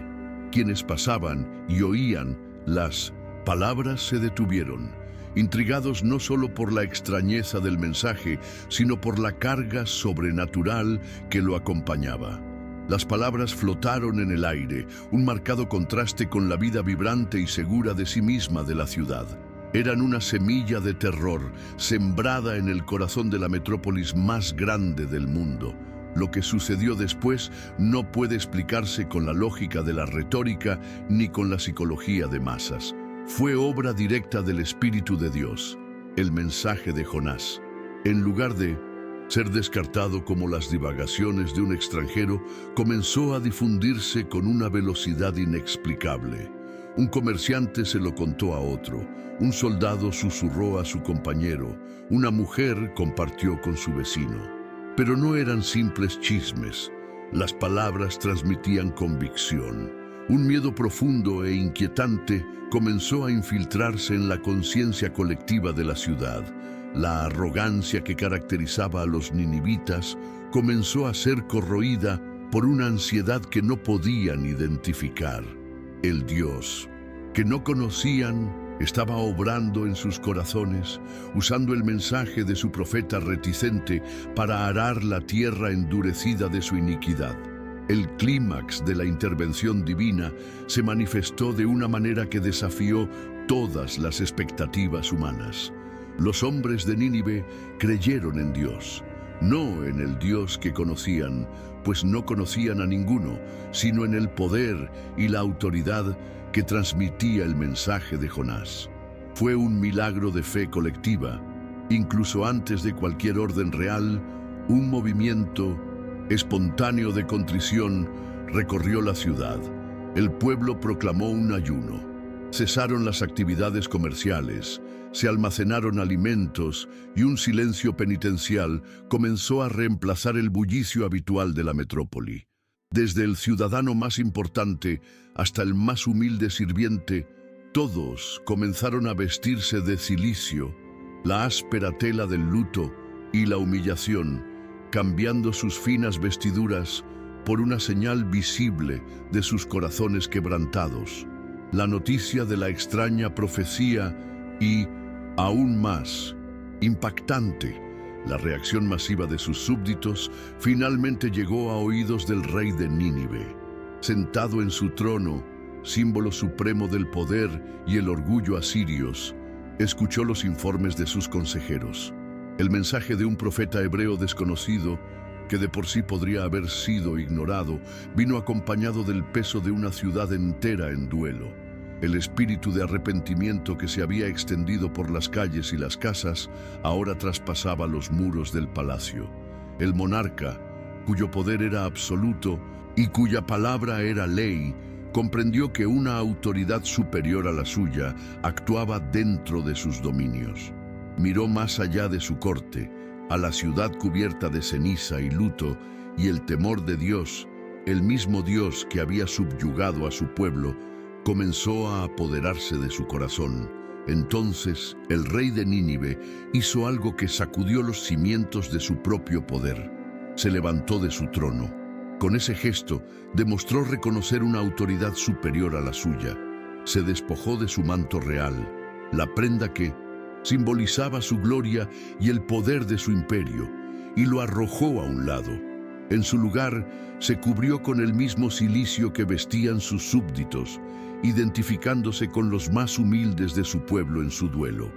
Quienes pasaban y oían las palabras se detuvieron, intrigados no solo por la extrañeza del mensaje, sino por la carga sobrenatural que lo acompañaba. Las palabras flotaron en el aire, un marcado contraste con la vida vibrante y segura de sí misma de la ciudad. Eran una semilla de terror, sembrada en el corazón de la metrópolis más grande del mundo. Lo que sucedió después no puede explicarse con la lógica de la retórica ni con la psicología de masas. Fue obra directa del Espíritu de Dios, el mensaje de Jonás. En lugar de ser descartado como las divagaciones de un extranjero, comenzó a difundirse con una velocidad inexplicable. Un comerciante se lo contó a otro, un soldado susurró a su compañero, una mujer compartió con su vecino. Pero no eran simples chismes. Las palabras transmitían convicción. Un miedo profundo e inquietante comenzó a infiltrarse en la conciencia colectiva de la ciudad. La arrogancia que caracterizaba a los ninivitas comenzó a ser corroída por una ansiedad que no podían identificar. El Dios que no conocían estaba obrando en sus corazones, usando el mensaje de su profeta reticente para arar la tierra endurecida de su iniquidad. El clímax de la intervención divina se manifestó de una manera que desafió todas las expectativas humanas. Los hombres de Nínive creyeron en Dios, no en el Dios que conocían, pues no conocían a ninguno, sino en el poder y la autoridad que transmitía el mensaje de Jonás. Fue un milagro de fe colectiva. Incluso antes de cualquier orden real, un movimiento espontáneo de contrición recorrió la ciudad. El pueblo proclamó un ayuno. Cesaron las actividades comerciales, se almacenaron alimentos y un silencio penitencial comenzó a reemplazar el bullicio habitual de la metrópoli. Desde el ciudadano más importante hasta el más humilde sirviente, todos comenzaron a vestirse de cilicio, la áspera tela del luto y la humillación, cambiando sus finas vestiduras por una señal visible de sus corazones quebrantados. La noticia de la extraña profecía y, aún más, impactante, la reacción masiva de sus súbditos finalmente llegó a oídos del rey de Nínive. Sentado en su trono, símbolo supremo del poder y el orgullo asirios, escuchó los informes de sus consejeros. El mensaje de un profeta hebreo desconocido, que de por sí podría haber sido ignorado, vino acompañado del peso de una ciudad entera en duelo. El espíritu de arrepentimiento que se había extendido por las calles y las casas ahora traspasaba los muros del palacio. El monarca, cuyo poder era absoluto y cuya palabra era ley, comprendió que una autoridad superior a la suya actuaba dentro de sus dominios. Miró más allá de su corte, a la ciudad cubierta de ceniza y luto, y el temor de Dios, el mismo Dios que había subyugado a su pueblo, comenzó a apoderarse de su corazón. Entonces el rey de Nínive hizo algo que sacudió los cimientos de su propio poder. Se levantó de su trono. Con ese gesto demostró reconocer una autoridad superior a la suya. Se despojó de su manto real, la prenda que simbolizaba su gloria y el poder de su imperio, y lo arrojó a un lado. En su lugar, se cubrió con el mismo cilicio que vestían sus súbditos, identificándose con los más humildes de su pueblo en su duelo.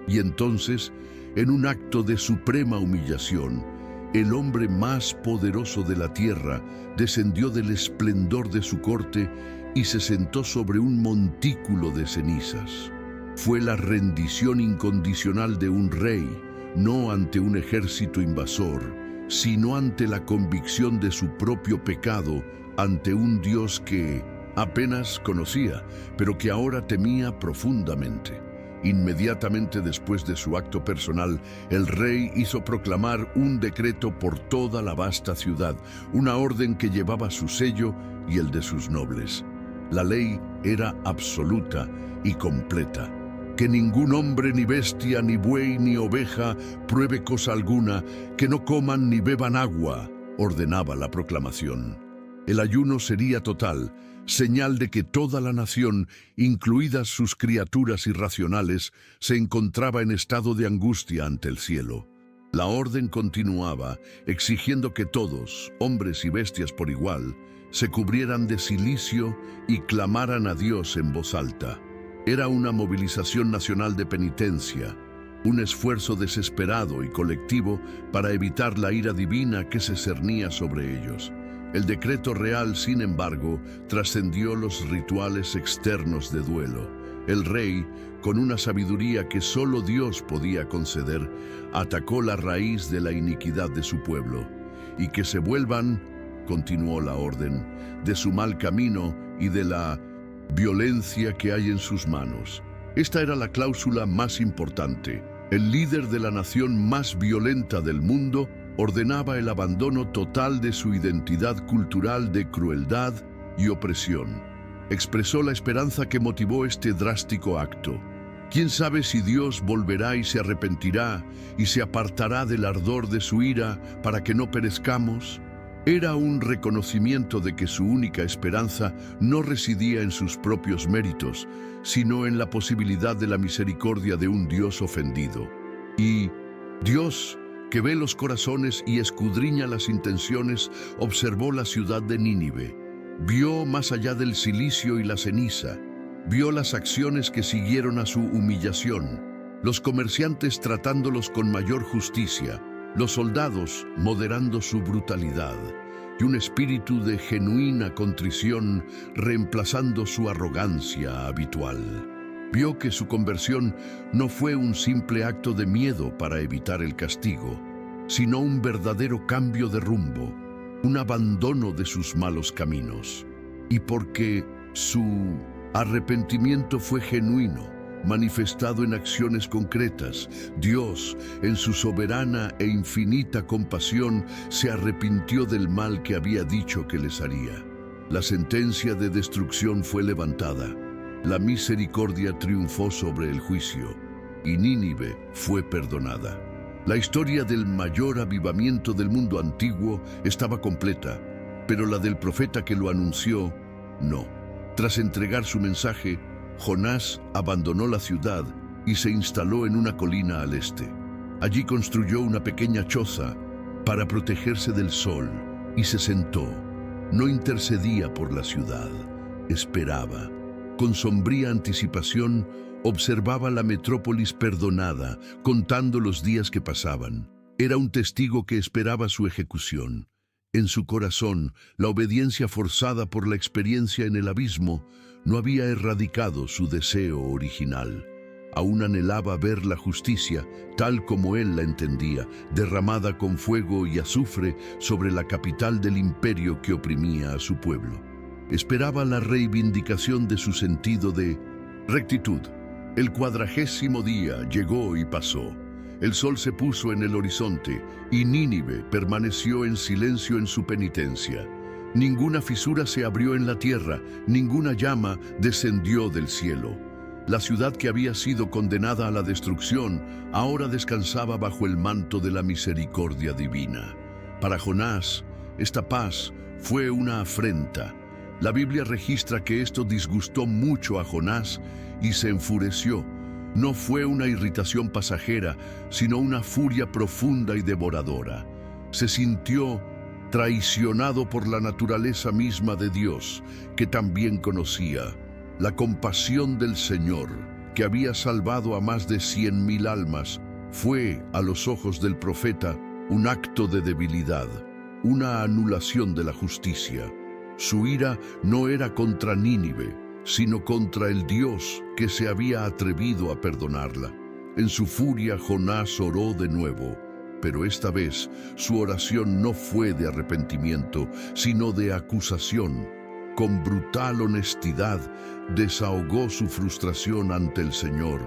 Y entonces, en un acto de suprema humillación, el hombre más poderoso de la tierra descendió del esplendor de su corte y se sentó sobre un montículo de cenizas. Fue la rendición incondicional de un rey, no ante un ejército invasor, sino ante la convicción de su propio pecado, ante un Dios que apenas conocía, pero que ahora temía profundamente. Inmediatamente después de su acto personal, el rey hizo proclamar un decreto por toda la vasta ciudad, una orden que llevaba su sello y el de sus nobles. La ley era absoluta y completa. Que ningún hombre, ni bestia, ni buey, ni oveja pruebe cosa alguna, que no coman ni beban agua, ordenaba la proclamación. El ayuno sería total, señal de que toda la nación, incluidas sus criaturas irracionales, se encontraba en estado de angustia ante el cielo. La orden continuaba, exigiendo que todos, hombres y bestias por igual, se cubrieran de cilicio y clamaran a Dios en voz alta. Era una movilización nacional de penitencia, un esfuerzo desesperado y colectivo para evitar la ira divina que se cernía sobre ellos. El decreto real, sin embargo, trascendió los rituales externos de duelo. El rey, con una sabiduría que solo Dios podía conceder, atacó la raíz de la iniquidad de su pueblo. Y que se vuelvan, continuó la orden, de su mal camino y de la violencia que hay en sus manos. Esta era la cláusula más importante. El líder de la nación más violenta del mundo ordenaba el abandono total de su identidad cultural de crueldad y opresión. Expresó la esperanza que motivó este drástico acto. ¿Quién sabe si Dios volverá y se arrepentirá y se apartará del ardor de su ira para que no perezcamos? Era un reconocimiento de que su única esperanza no residía en sus propios méritos, sino en la posibilidad de la misericordia de un Dios ofendido. Y Dios, que ve los corazones y escudriña las intenciones, observó la ciudad de Nínive. Vio más allá del cilicio y la ceniza. Vio las acciones que siguieron a su humillación, los comerciantes tratándolos con mayor justicia, los soldados moderando su brutalidad, y un espíritu de genuina contrición reemplazando su arrogancia habitual. Vio que su conversión no fue un simple acto de miedo para evitar el castigo, sino un verdadero cambio de rumbo, un abandono de sus malos caminos. Y porque su arrepentimiento fue genuino, manifestado en acciones concretas, Dios, en su soberana e infinita compasión, se arrepintió del mal que había dicho que les haría. La sentencia de destrucción fue levantada. La misericordia triunfó sobre el juicio, y Nínive fue perdonada. La historia del mayor avivamiento del mundo antiguo estaba completa, pero la del profeta que lo anunció, no. Tras entregar su mensaje, Jonás abandonó la ciudad y se instaló en una colina al este. Allí construyó una pequeña choza para protegerse del sol y se sentó. No intercedía por la ciudad, esperaba. Con sombría anticipación, observaba la metrópolis perdonada, contando los días que pasaban. Era un testigo que esperaba su ejecución. En su corazón, la obediencia forzada por la experiencia en el abismo no había erradicado su deseo original. Aún anhelaba ver la justicia, tal como él la entendía, derramada con fuego y azufre sobre la capital del imperio que oprimía a su pueblo. Esperaba la reivindicación de su sentido de rectitud. El 40º día llegó y pasó. El sol se puso en el horizonte y Nínive permaneció en silencio en su penitencia. Ninguna fisura se abrió en la tierra, ninguna llama descendió del cielo. La ciudad que había sido condenada a la destrucción ahora descansaba bajo el manto de la misericordia divina. Para Jonás, esta paz fue una afrenta. La Biblia registra que esto disgustó mucho a Jonás y se enfureció. No fue una irritación pasajera, sino una furia profunda y devoradora. Se sintió traicionado por la naturaleza misma de Dios, que también conocía. La compasión del Señor, que había salvado a más de 100,000 almas, fue, a los ojos del profeta, un acto de debilidad, una anulación de la justicia. Su ira no era contra Nínive, sino contra el Dios que se había atrevido a perdonarla. En su furia Jonás oró de nuevo, pero esta vez su oración no fue de arrepentimiento, sino de acusación. Con brutal honestidad desahogó su frustración ante el Señor.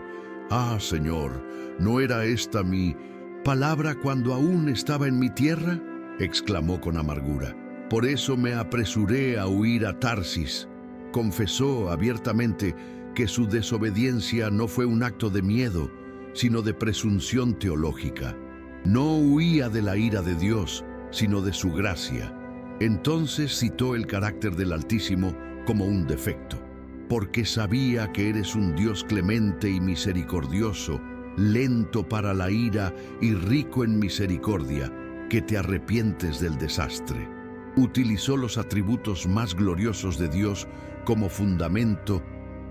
«Ah, Señor, ¿no era esta mi palabra cuando aún estaba en mi tierra?», exclamó con amargura. «Por eso me apresuré a huir a Tarsis». Confesó abiertamente que su desobediencia no fue un acto de miedo, sino de presunción teológica. No huía de la ira de Dios, sino de su gracia. Entonces citó el carácter del Altísimo como un defecto. «Porque sabía que eres un Dios clemente y misericordioso, lento para la ira y rico en misericordia, que te arrepientes del desastre». Utilizó los atributos más gloriosos de Dios como fundamento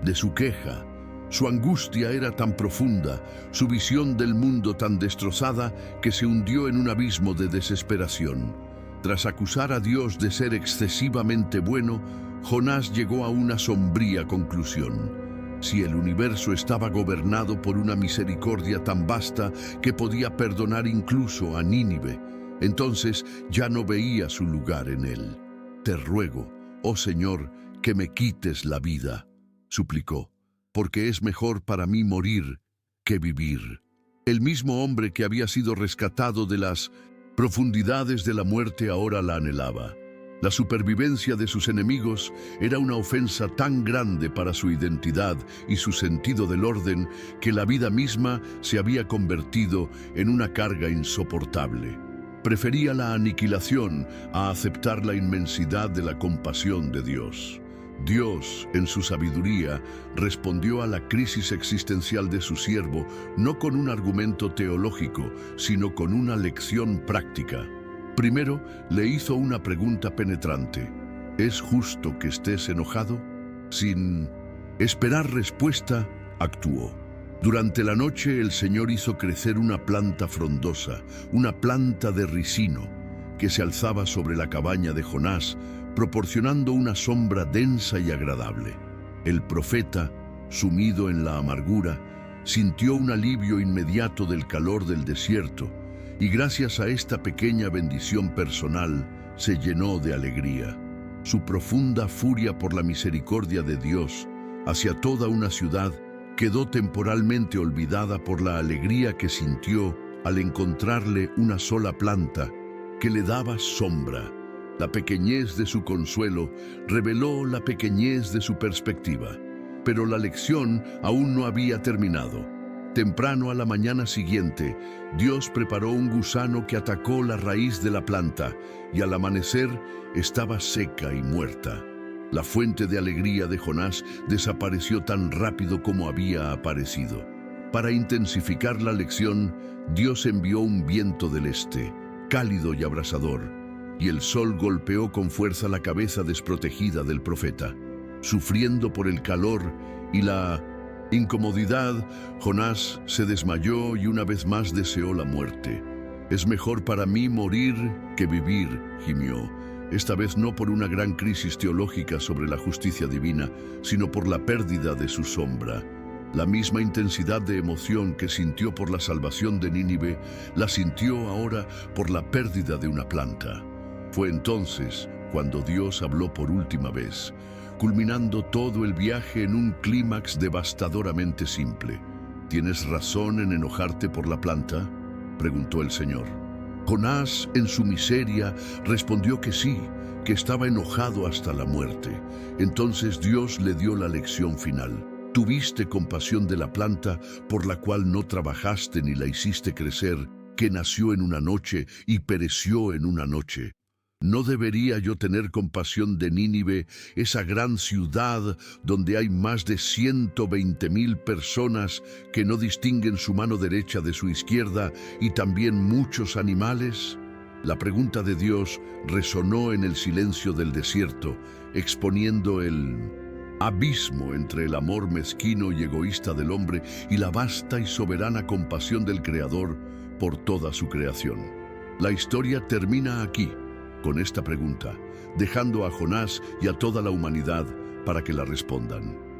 de su queja. Su angustia era tan profunda, su visión del mundo tan destrozada, que se hundió en un abismo de desesperación. Tras acusar a Dios de ser excesivamente bueno, Jonás llegó a una sombría conclusión. Si el universo estaba gobernado por una misericordia tan vasta que podía perdonar incluso a Nínive, entonces ya no veía su lugar en él. «Te ruego, oh Señor, que me quites la vida», suplicó, «porque es mejor para mí morir que vivir». El mismo hombre que había sido rescatado de las profundidades de la muerte ahora la anhelaba. La supervivencia de sus enemigos era una ofensa tan grande para su identidad y su sentido del orden que la vida misma se había convertido en una carga insoportable. Prefería la aniquilación a aceptar la inmensidad de la compasión de Dios. Dios, en su sabiduría, respondió a la crisis existencial de su siervo no con un argumento teológico, sino con una lección práctica. Primero, le hizo una pregunta penetrante. «¿Es justo que estés enojado?». Sin esperar respuesta, actuó. Durante la noche el Señor hizo crecer una planta frondosa, una planta de ricino, que se alzaba sobre la cabaña de Jonás, proporcionando una sombra densa y agradable. El profeta, sumido en la amargura, sintió un alivio inmediato del calor del desierto, y gracias a esta pequeña bendición personal se llenó de alegría. Su profunda furia por la misericordia de Dios hacia toda una ciudad quedó temporalmente olvidada por la alegría que sintió al encontrarle una sola planta que le daba sombra. La pequeñez de su consuelo reveló la pequeñez de su perspectiva, pero la lección aún no había terminado. Temprano a la mañana siguiente, Dios preparó un gusano que atacó la raíz de la planta y al amanecer estaba seca y muerta. La fuente de alegría de Jonás desapareció tan rápido como había aparecido. Para intensificar la lección, Dios envió un viento del este, cálido y abrasador, y el sol golpeó con fuerza la cabeza desprotegida del profeta. Sufriendo por el calor y la incomodidad, Jonás se desmayó y una vez más deseó la muerte. «Es mejor para mí morir que vivir», gimió. Esta vez no por una gran crisis teológica sobre la justicia divina, sino por la pérdida de su sombra. La misma intensidad de emoción que sintió por la salvación de Nínive, la sintió ahora por la pérdida de una planta. Fue entonces cuando Dios habló por última vez, culminando todo el viaje en un clímax devastadoramente simple. «¿Tienes razón en enojarte por la planta?», preguntó el Señor. Jonás, en su miseria, respondió que sí, que estaba enojado hasta la muerte. Entonces Dios le dio la lección final. «Tuviste compasión de la planta por la cual no trabajaste ni la hiciste crecer, que nació en una noche y pereció en una noche. ¿No debería yo tener compasión de Nínive, esa gran ciudad donde hay más de 120,000 personas que no distinguen su mano derecha de su izquierda y también muchos animales? La pregunta de Dios resonó en el silencio del desierto, exponiendo el abismo entre el amor mezquino y egoísta del hombre y la vasta y soberana compasión del Creador por toda su creación. La historia termina aquí, con esta pregunta, dejando a Jonás y a toda la humanidad para que la respondan.